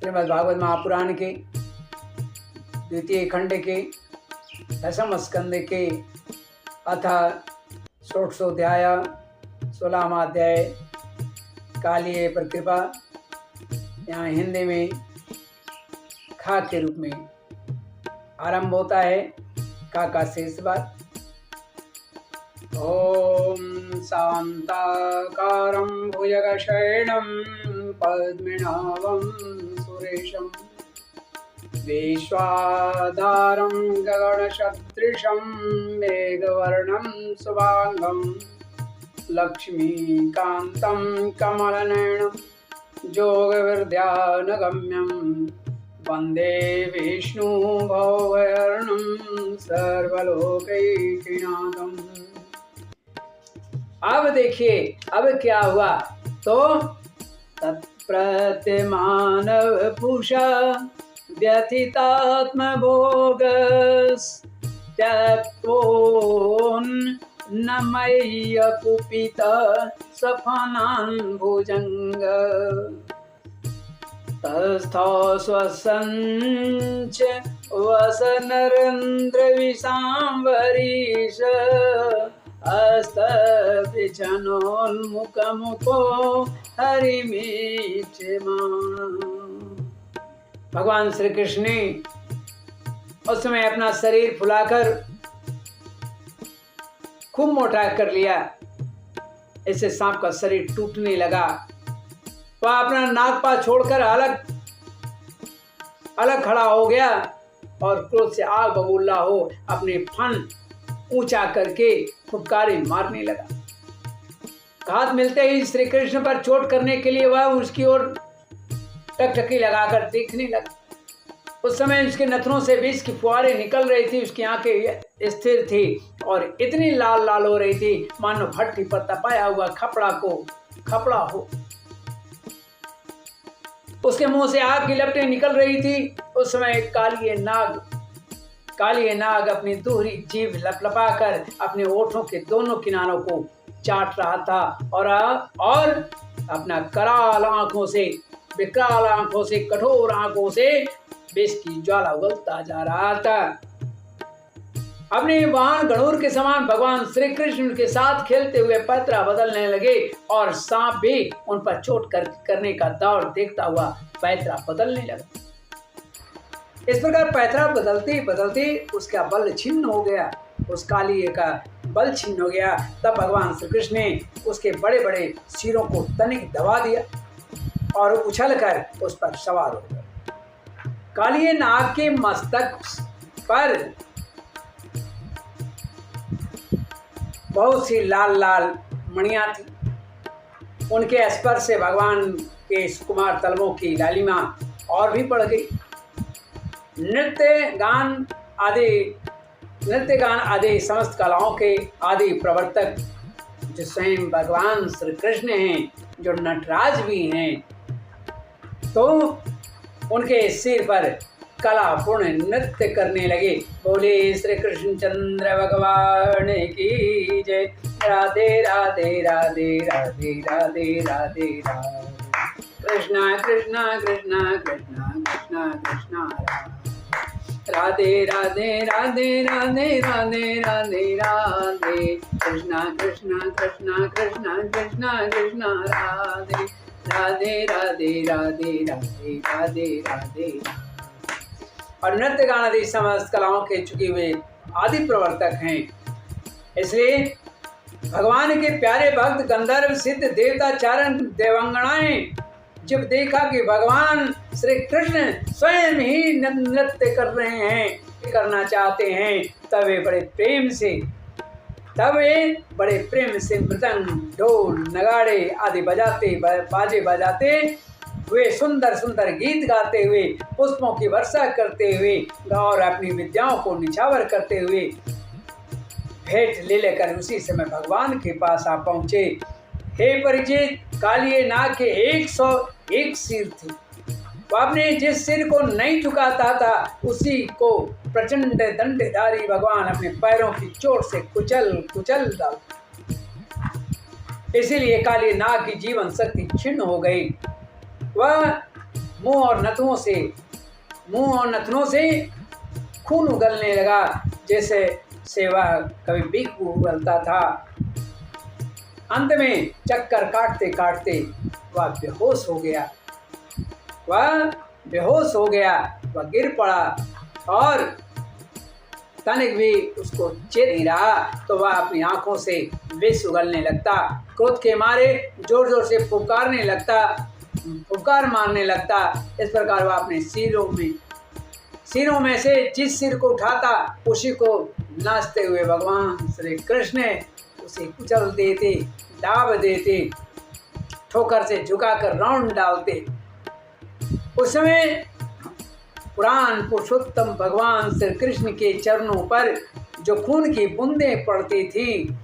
श्रीमद्भागवत महापुराण के द्वितीय खंड के दशम स्कंद के अथ षोडशोध्याय 16वां अध्याय कालीय प्रतिभा, यहाँ हिंदी में खा के रूप में आरंभ होता है। का शेष बात। ओम शांताकारं भुजगशयनं पद्मनाभं सुरेशं विश्वाधारं गगनसदृशं मेघवर्णं शुभांगं लक्ष्मीकान्तं कमलनयनं योगविद्यानगम्यं वंदे विष्णु भववर्णं सर्वलोकैकनाथम्। अब देखिए अब क्या हुआ, तो तत्प्रत्यमानव पूषा व्यथितात्मभोगस्त्यक्तोन्नमय्य कुपित सफनान् भुजङ्ग तस्थौ स्वसञ्च वसनरेन्द्र विशाम्बरीश हस्तपिछनोन्मुखमुखो हरिमीक्षमान्। भगवान श्री कृष्ण ने उस समय अपना शरीर फुलाकर खूब मोटा कर लिया। इससे सांप का शरीर टूटने लगा। वह अपना नागपाश छोड़कर अलग खड़ा हो गया और क्रोध से आग बबूला हो अपने फन ऊंचा करके फुफकारी मारने लगा। घात मिलते ही श्री कृष्ण पर चोट करने के लिए वह उसकी ओर टकटकी लगाकर देखने लगा। उस समय उसके नथनों से विष की फुहारें निकल रही थी। उसकी आंखें स्थिर थी और इतनी लाल लाल हो रही थी मानो भट्टी पर तपाया हुआ खपड़ा हो। उसके मुंह से आग की लपटें निकल रही थी। उस समय कालिए नाग अपनी दोहरी जीभ लपलपाकर अपने ओठों के दोनों किनारों को चाट रहा था और अपना विकराल आंखों से कठोर आंखों से विष की ज्वाला उगलता जा रहा था। अपने वाहन गणूर के समान भगवान श्री कृष्ण के साथ खेलते हुए पैतरा बदलने लगे और सांप भी उन पर चोट करने का दौर देखता हुआ पैतरा बदलने लगा। इस प्रकार पैतरा बदलते बदलते उसका बल छिन्न हो गया, उस कालिए का बल छिन्न हो गया। तब भगवान श्री कृष्ण ने उसके बड़े बड़े सिरों को तनिक दबा दिया और उछलकर उस पर सवार हो गए। कालिए नाग के मस्तक पर बहुत सी लाल लाल मणियां थी। उनके स्पर्श से भगवान के सुकुमार तलवों की लालिमा और भी बढ़ गई। नृत्य गान आदि समस्त कलाओं के आदि प्रवर्तक जो स्वयं भगवान श्री कृष्ण हैं, जो नटराज भी हैं, तो उनके सिर पर कलापूर्ण नृत्य करने लगे। बोले श्री कृष्ण चंद्र भगवान की जय। राधे राधे राधे राधे राधे राधे राधे कृष्णा कृष्णा कृष्णा कृष्णा कृष्णा कृष्णा राधे राधे राधे राधे राधे राधे राधे कृष्णा कृष्णा कृष्णा कृष्णा कृष्णा कृष्णा राधे राधे राधे राधे राधे राधे राधे। और नृत्य गान आदि समस्त कलाओं के चुके हुए आदि प्रवर्तक हैं। इसलिए भगवान के प्यारे भक्त गंधर्व सिद्ध देवता चारण देवांगनाएं जब देखा कि भगवान श्री कृष्ण स्वयं ही नृत्य करना चाहते हैं, तब वे बड़े प्रेम से मृदंग ढोल नगाड़े आदि बाजे बजाते हुए सुंदर सुंदर गीत गाते हुए पुष्पों की वर्षा करते हुए और अपनी विद्याओं को निछावर करते हुए भेंट ले लेकर उसी समय भगवान के पास आ पहुंचे। हे परिचित, कालिए नाग के 101 सिर थे। वो अपने जिस सिर को नहीं झुकाता था उसी को प्रचंड दंडधारी भगवान अपने पैरों की चोट से कुचल डाल। इसीलिए काली नाग की जीवन शक्ति क्षीण हो गई। वह मुंह और नथनों से खून उगलने लगा, जैसे सेवा कभी बीख उगलता था। अंत में चक्कर काटते काटते वह बेहोश हो गया। वह गिर पड़ा और तनिक भी उसको चेत नहीं रहा, तो वह अपनी आंखों से विष उगलने लगता। क्रोध के मारे जोर जोर से फुफकार मारने लगता। इस प्रकार वह अपने सिरों में से जिस सिर को उठाता उसी को नाचते हुए भगवान श्री कृष्ण उसे कुचल देते, दाब देते, ठोकर से झुकाकर राउंड डालते। उस समय पुराण पुरुषोत्तम भगवान श्री कृष्ण के चरणों पर जो खून की बूंदें पड़ती थी,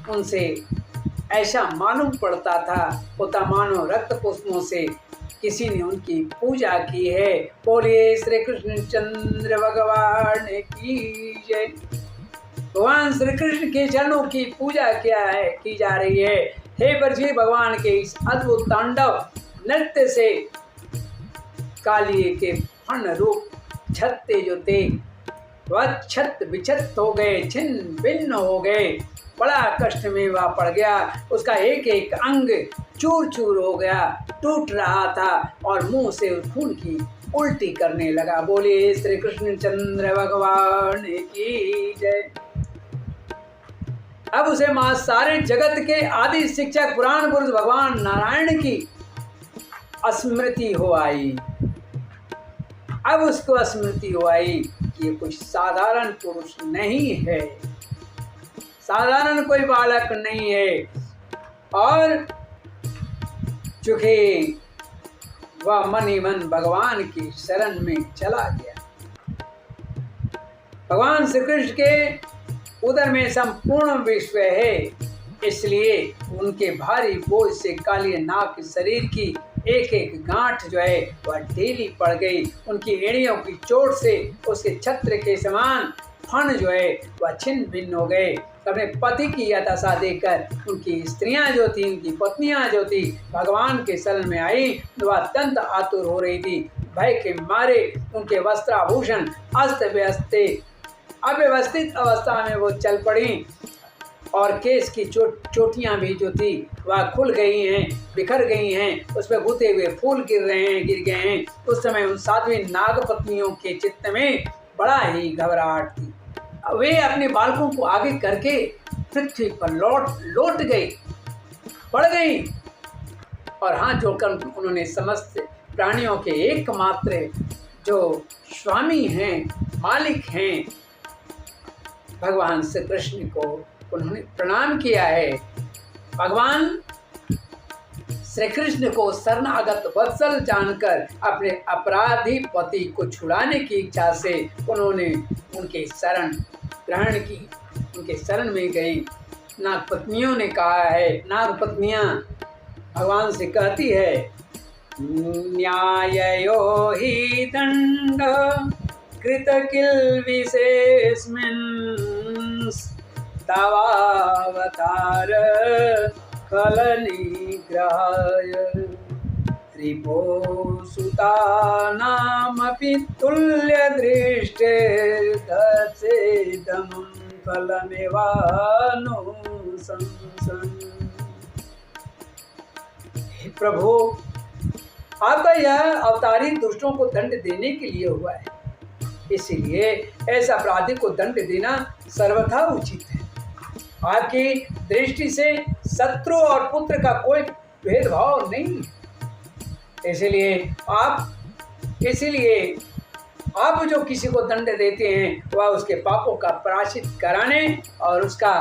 उनसे ऐसा मालूम पड़ता था होता मानो रक्त पुष्पों से किसी ने उनकी पूजा की है। बोलिए श्री कृष्ण चंद्र भगवान की जय। भगवान श्री कृष्ण के चरणों की पूजा की जा रही है। हे बरजी भगवान के इस अद्भुत तांडव नृत्य से कालिए के फण रूप छत्ते जो थे वह छत विछत हो गए, छिन्न भिन्न हो गए। बड़ा कष्ट में वह पड़ गया। उसका एक एक अंग चूर चूर हो गया, टूट रहा था और मुंह से खून की उल्टी करने लगा। बोले श्री कृष्ण चंद्र भगवान की जय। अब उसे मां सारे जगत के आदि शिक्षक पुराण पुरुष भगवान नारायण की स्मृति हो आई। अब उसको स्मृति हो आई कि ये कोई साधारण पुरुष नहीं है, साधारण कोई बालक नहीं है। और चूंकि वह मन ही मन भगवान की शरण में चला गया, भगवान श्री कृष्ण के उदर में संपूर्ण विश्व है, इसलिए उनके भारी बोझ से काली नाग शरीर की एक एक गांठ जो है वह ढीली पड़ गई। उनकी एड़ियों की चोट से उसके छत्र के समान फण जो है वह छिन्न भिन्न हो गए। अपने पति की यह दशा देखकर उनकी स्त्रियां जो थी, उनकी पत्नियां जो थी, भगवान के शरण में आई तो वह अत्यंत आतुर हो रही थी। भय के मारे उनके वस्त्राभूषण अव्यवस्थित अवस्था में वो चल पड़ी और केस की चोटियां भी जो थी वह खुल गई हैं, बिखर गई हैं, उस पर गुथे हुए फूल गिर गए हैं। उस समय उन साध्वी नागपत्नियों के चित्त में बड़ा ही घबराहट थी। वे अपने बालकों को आगे करके पृथ्वी पर लौट गई, पड़ गई और हाथ जोड़कर उन्होंने समस्त प्राणियों के एकमात्र जो स्वामी हैं, मालिक हैं, भगवान श्री कृष्ण को उन्होंने प्रणाम किया है। भगवान श्री कृष्ण को शरणागत वत्सल जानकर अपने अपराधी पति को छुड़ाने की इच्छा से उन्होंने उनके शरण ग्रहण की, उनके शरण में गई। नागपत्नियों ने कहा है, नागपत्नियां भगवान से कहती है, न्यायो हि दंड कृत किल विशेषमिन् तवावतार खल निग्रहाय रिपो सुतानामपि तुल्य दृष्टे दसेदं फलमेवानुशंसन। हे प्रभु, आपका यह अवतारी दुष्टों को दंड देने के लिए हुआ है, इसलिए ऐसा अपराधी को दंड देना सर्वथा उचित है। आपकी दृष्टि से शत्रु और पुत्र का कोई भेदभाव नहीं है, इसलिए आप जो किसी को दंड देते हैं वह उसके पापों का प्रायश्चित कराने और उसका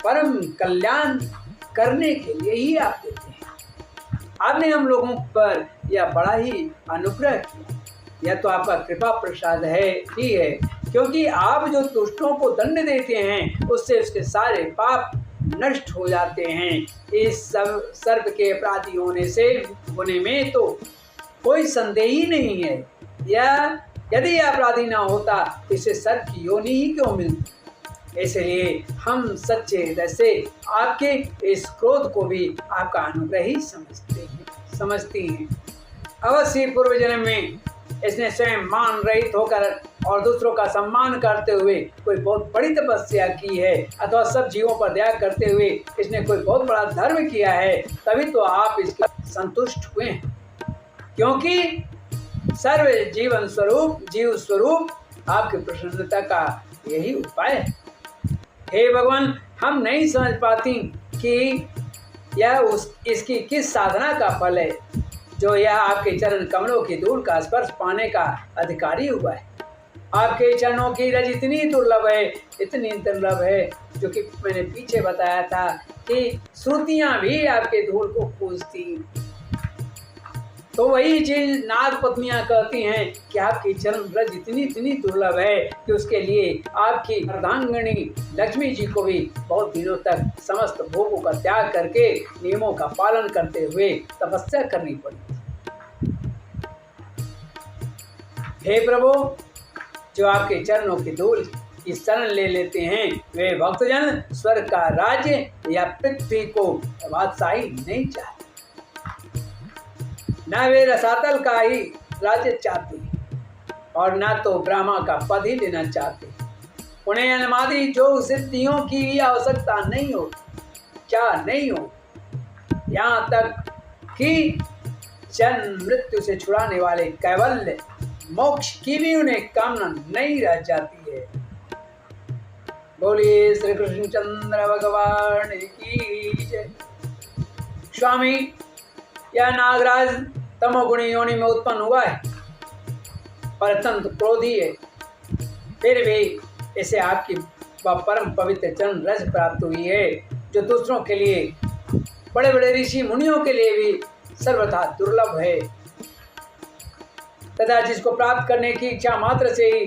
परम कल्याण करने के लिए ही आप देते हैं। आपने हम लोगों पर यह बड़ा ही अनुग्रह किया, यह तो आपका कृपा प्रसाद है ही है, क्योंकि आप जो दुष्टों को दंड देते हैं उससे उसके सारे पाप नष्ट हो जाते हैं। इस सब सर्प के अपराधी होने में तो कोई संदेह ही नहीं है। या यदि यह अपराधी ना होता तो इसे सर्प की योनि ही क्यों मिलती। इसलिए हम सच्चे हृदय से आपके इस क्रोध को भी आपका अनुग्रह ही समझती हैं। अवश्य पूर्व जन्म में इसने स्वयं मान रहित होकर और दूसरों का सम्मान करते हुए कोई बहुत बड़ी तपस्या की है, अथवा सब जीवों पर दया करते हुए इसने कोई बहुत बड़ा धर्म किया है, तभी तो आप इसके संतुष्ट हुए हैं। क्योंकि सर्व जीवन स्वरूप जीव स्वरूप आपकी प्रसन्नता का यही उपाय है। हे भगवान, हम नहीं समझ पाती कि यह इसकी किस साधना का फल है जो यह आपके चरण कमलों की धूल का स्पर्श पाने का अधिकारी हुआ है। आपके चरणों की रज इतनी दुर्लभ है, इतनी दुर्लभ है, जो कि मैंने पीछे बताया था कि श्रुतियां भी आपके धूल को पूजती। तो वही चीज नाग पत्नियां कहती हैं कि आपकी चरण रज इतनी दुर्लभ है कि उसके लिए आपकी अर्धांगिनी लक्ष्मी जी को भी बहुत दिनों तक समस्त भोगों का त्याग करके नियमों का पालन करते हुए तपस्या करनी पड़ी। हे प्रभु, जो आपके चरणों की धूल की शरण ले लेते हैं वे भक्तजन स्वर्ग का राज्य या पृथ्वी को बादशाही नहीं चाहते, न वे रसातल का ही राज्य चाहते और न तो ब्रह्मा का पद ही लेना चाहते। उन्हें अनमादि जो सिद्धियों की भी आवश्यकता नहीं हो, क्या नहीं हो, यहाँ तक कि जन्म मृत्यु से छुड़ाने वाले कैवल्य मोक्ष की भी उन्हें कामना नहीं रह जाती है। बोलिए श्री कृष्ण चंद्र भगवान की जय। स्वामी, यह नागराज तमोगुणी योनि में उत्पन्न हुआ है और अत्यंत क्रोधी है, फिर भी इसे आपकी परम पवित्र चरण रज प्राप्त हुई है, जो दूसरों के लिए, बड़े बड़े ऋषि मुनियों के लिए भी सर्वथा दुर्लभ है, तथा जिसको प्राप्त करने की इच्छा मात्र से ही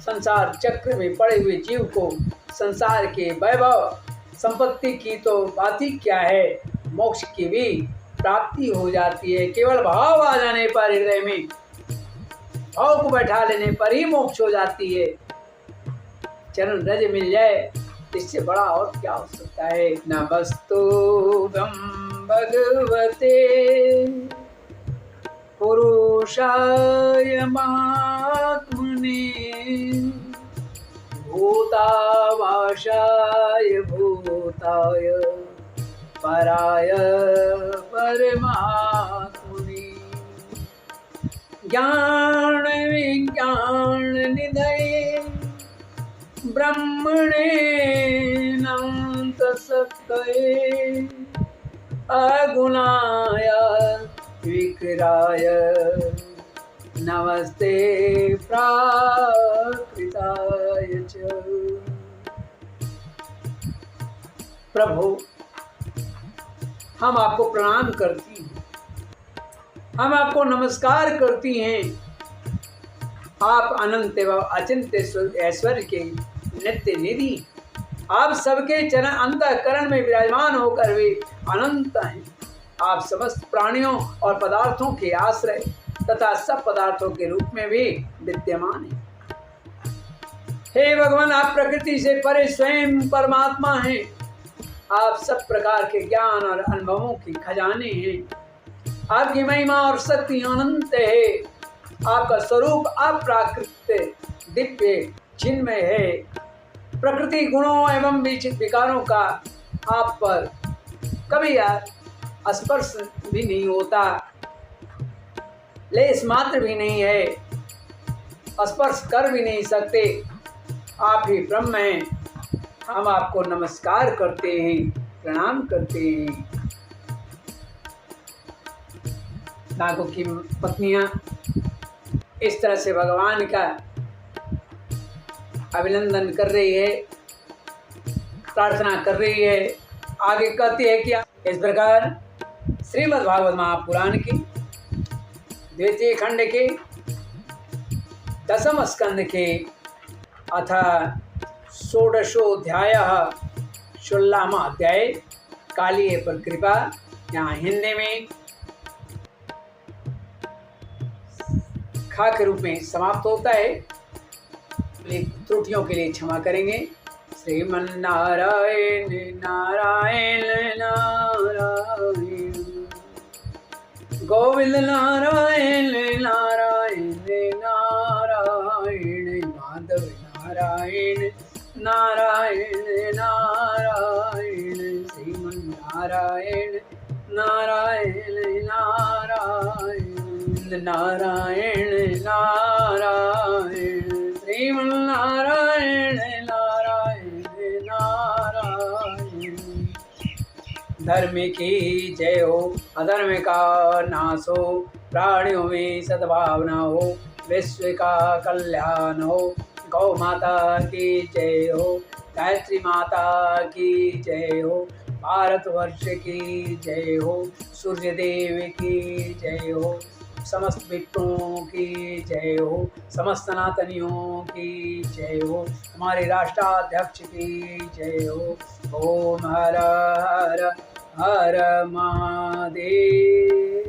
संसार चक्र में पड़े हुए जीव को संसार के वैभव संपत्ति की तो बात ही क्या है, मोक्ष की भी प्राप्ति हो जाती है। केवल भाव आ जाने पर, हृदय में भाव को बैठा लेने पर ही मोक्ष हो जाती है। चरण रज मिल जाए, इससे बड़ा और क्या हो सकता है। नमस्तुभ्यं भगवते पुरुषाय महात्मने भूतावासाय भूताय पराय परमात्मने ज्ञान विज्ञान निधये ब्रह्मणे नन्तसत्तये अगुणाय विक्राय नमस्ते प्राकृताय च। प्रभु, हम आपको प्रणाम करती हैं, हम आपको नमस्कार करती हैं। आप अनंत एवं अचिंत्य ऐश्वर्य के नित्य निधि, आप सबके चरण अंतःकरण में विराजमान होकर वे अनंत हैं। आप समस्त प्राणियों और पदार्थों के आश्रय तथा सब पदार्थों के रूप में भी विद्यमान हैं। हे भगवान, आप प्रकृति से परे स्वयं परमात्मा हैं। आप सब प्रकार के ज्ञान और अनुभवों की खजाने हैं। आपकी महिमा और शक्ति अनंत है। आपका स्वरूप अप्राकृत दिव्य चिन्मय है। प्रकृति गुणों एवं विकारों का आप पर कभी स्पर्श भी नहीं होता, लेस मात्र भी नहीं है, स्पर्श कर भी नहीं सकते। आप ही ब्रह्म हैं। हम आपको नमस्कार करते हैं, प्रणाम करते हैं। नागों की पत्नियां इस तरह से भगवान का अभिनंदन कर रही है, प्रार्थना कर रही है। आगे कहती है कि इस प्रकार श्रीमद् भागवत महापुराण की द्वितीय खंड के 10वें स्कंद के अथ 16ोऽध्यायः 16वां अध्याय कालीय पर कृपा, यहाँ हिंदी में खा के रूप में समाप्त होता है। त्रुटियों के लिए क्षमा करेंगे। श्रीमन्नारायण नारायण नारायण गोविंद नारायण नारायण नारायण, माधव नारायण नारायण नारायण, श्रीमन नारायण नारायण नारायण, नारायण नारायण, श्रीमन नारायण नारायण नारायण। धर्म की जय हो, अधर्म का नाश हो, प्राणियों में सद्भावना हो, विश्व का कल्याण हो। गौ माता की जय हो, गायत्री माता की जय हो, भारतवर्ष की जय हो, सूर्य देव की जय हो, समस्त विप्रों की जय हो, समस्त सनातनियों की जय हो, हमारे राष्ट्राध्यक्ष की जय हो। ओम हर हर हर महादेव।